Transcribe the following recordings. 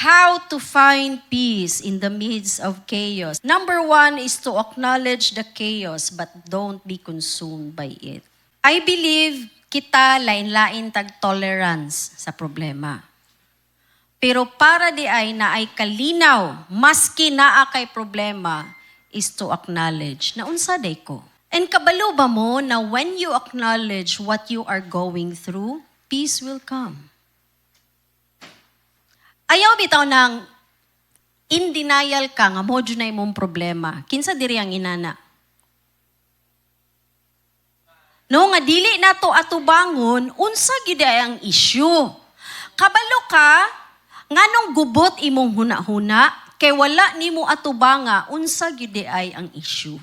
how to find peace in the midst of chaos. Number 1 is to acknowledge the chaos but don't be consumed by it. I believe kita lain-lain tag-tolerance sa problema. Pero para di ay na ay kalinaw, maski naa kay problema, is to acknowledge na unsa day ko. And kabalo ba mo na when you acknowledge what you are going through, peace will come. Ayaw bitaw ng in denial ka nga mo dyan na imong problema. Kinsa diri ang inana? No, nga dili na to atubangon, unsa gid ang issue. Kabalo ka, nganong gubot imong huna-huna, kay wala nimo atubanga, unsa gid ay ang issue.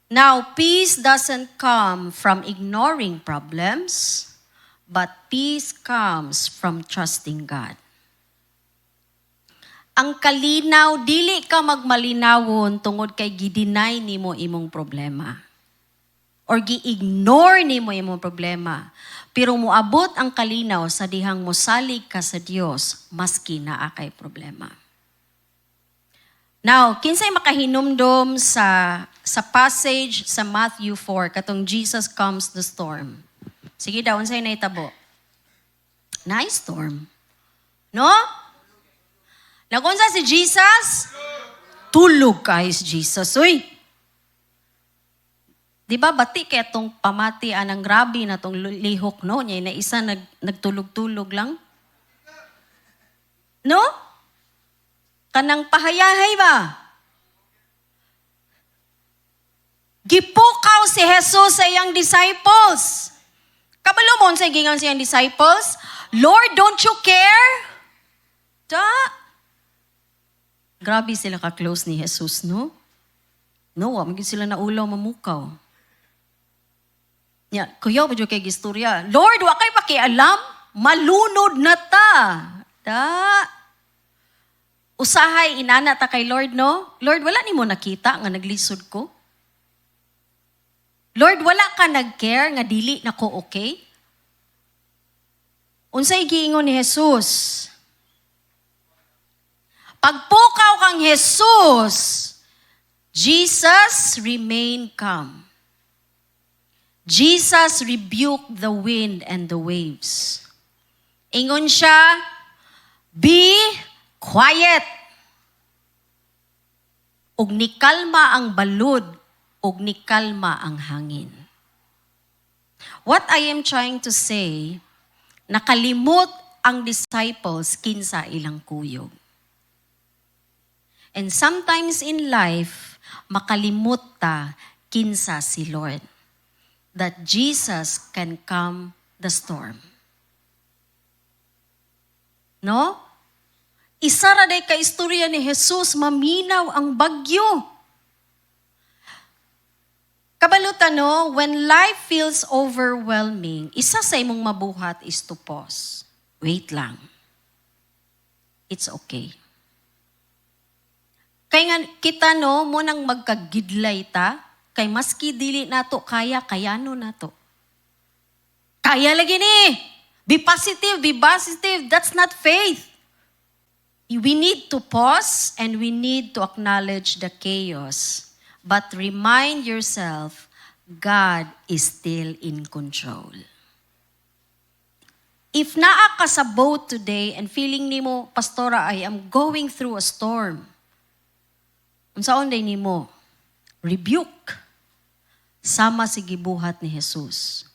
Now, peace doesn't come from ignoring problems, but peace comes from trusting God. Ang kalinaw, dili ka magmalinawon tungod kay gidinay nimo imong problema. Or gi-ignore nimo imong problema. Pero muabot ang kalinaw sa dihang mosalig ka sa Dios maski naa kay problema. Now, kinsay makahinumdom sa passage sa Matthew 4 katong Jesus calms the storm. Sige daw, unsay nahitabo? Nice storm. No? Nagunsa si Jesus? Tulog guys, Jesus. Uy! Di ba bati kaya itong pamati anang grabe na itong lihok, no? Niya na isa nagtulog-tulog lang. No? Kanang pahayahay ba? Gipukaw si Jesus sa iyang disciples. Kabalo mo sa gingan sa iyang disciples? Lord, don't you care? Grabe sila ka-close ni Jesus, no? No, magiging sila na ulaw mamukaw. Kuya, pa dyan kay gistorya. Lord, wa kay pakialam, malunod na ta. Usahay, inana ta kay Lord, no? Lord, wala ni mo nakita nga naglisod ko? Lord, wala ka nag-care nga dili na ko okay? Unsay giingon ni Jesus? Pagpukaw kang Jesus, Jesus remained calm. Jesus rebuked the wind and the waves. Ingon siya, be quiet. Ug nikalma ang balud, ug nikalma ang hangin. What I am trying to say, nakalimot ang disciples kinsa ilang kuyog. And sometimes in life, makalimot ta kinsa si Lord. That Jesus can calm the storm. No? Isa ra day ka istorya ni Jesus, maminaw ang bagyo. Kabalutan no, when life feels overwhelming, isa sa imong mabuhat is to pause. Wait lang. It's okay. Kaya nga kita no, munang magkagidlay ta, kay maski dili nato kaya, kayano nato. Kaya lagi ni. Be positive, be positive. That's not faith. We need to pause and we need to acknowledge the chaos. But remind yourself, God is still in control. If naa ka sa boat today and feeling nimo, Pastora, I am going through a storm. Unsaon day nimo? Rebuke. Sama si gibuhat ni Jesus.